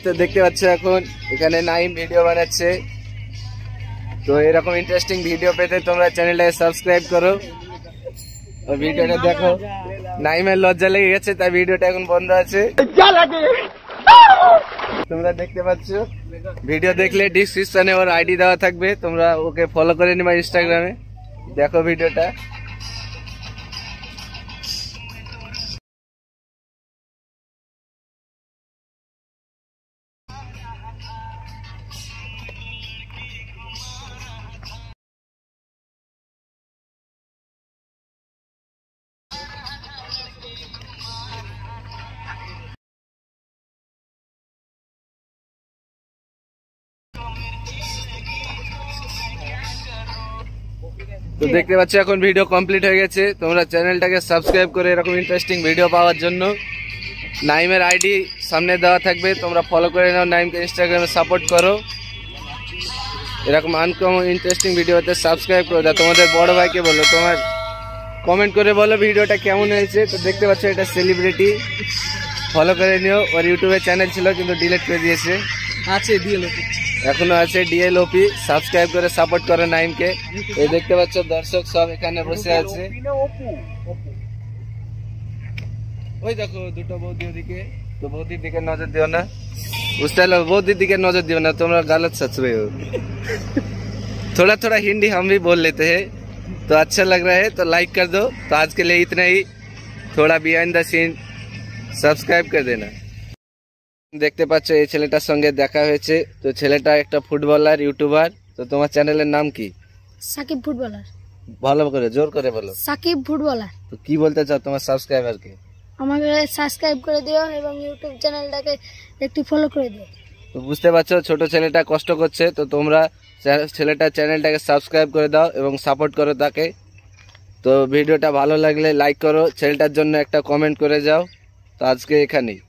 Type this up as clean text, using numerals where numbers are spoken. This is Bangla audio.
তো দেখতে পাচ্ছ এখন এখানে নাইম ভিডিও বানাচ্ছে। তো এরকম ইন্টারেস্টিং ভিডিও পেতে তোমরা চ্যানেলটাকে সাবস্ক্রাইব করো और ভিডিওটা দেখো। নাইমের লজ্জা লেগে গেছে তাই ভিডিওটা এখন বন্ধ আছে। তোমরা দেখতে পাচ্ছ ভিডিও দেখলে ডিসক্রিপশনে ওর আইডি দেওয়া থাকবে, তোমরা ওকে ফলো করে নিবা ইনস্টাগ্রামে। দেখো ভিডিওটা। তো দেখতে পাচ্ছ এখন ভিডিও কমপ্লিট হয়ে গেছে। তোমরা চ্যানেলটাকে সাবস্ক্রাইব করে এরকম ইন্টারেস্টিং ভিডিও পাওয়ার জন্য নাইমের আইডি সামনে দেওয়া থাকবে, তোমরা ফলো করে নাও। নাইমকে ইনস্টাগ্রামে সাপোর্ট করো, এরকম আনকমন ইন্টারেস্টিং ভিডিওতে সাবস্ক্রাইব করে দাও। তোমাদের বড় ভাইকে বলো, তোমার কমেন্ট করে বলো ভিডিওটা কেমন হয়েছে। তো দেখতে পাচ্ছ এটা সেলিব্রিটি, ফলো করে নিও। ওর ইউটিউবে চ্যানেল ছিল কিন্তু ডিলিট করে দিয়েছে, আছে ডিএলওপি এখনো আছে ডিএলওপি। সাবস্ক্রাইব করে সাপোর্ট করো নাইমকে। এই দেখতে পাচ্ছ দর্শক সব এখানে বসে আছে। ওই দেখো দুটো বৌদি ওদিকে, তো বৌদির দিকে নজর দিও না, বুঝতে পারলো? बौद्धी दिखे नजर दियो ना, तुम गलत सच रहे हो। थोड़ा थोड़ा हिंदी हम भी बोल लेते हैं, तो अच्छा लग रहा है तो लाइक कर दो। तो आज के लिए इतना ही, थोड़ा बिहाइंड द सीन সাবস্ক্রাইব করে দেনা। দেখতে পাচ্ছ এই ছেলেটার সঙ্গে দেখা হয়েছে। তো ছেলেটা একটা ফুটবলার ইউটিউবার। তো তোমার চ্যানেলের নাম কি? সাকিব ফুটবলার। ভালো করে জোর করে বলো। সাকিব ফুটবলার। তো কি বলতে চাও তোমার সাবস্ক্রাইবারকে? আমাকে সাবস্ক্রাইব করে দিও এবং ইউটিউব চ্যানেলটাকে একটু ফলো করে দিও। তো বুঝতে পারছো ছোট ছেলেটা কষ্ট করছে, তো তোমরা ছেলেটার চ্যানেলটাকে সাবস্ক্রাইব করে দাও এবং সাপোর্ট করো তাকে। তো ভিডিওটা ভালো লাগলে লাইক করো, ছেলেটার জন্য একটা কমেন্ট করে যাও। তো আজকে এখানেই।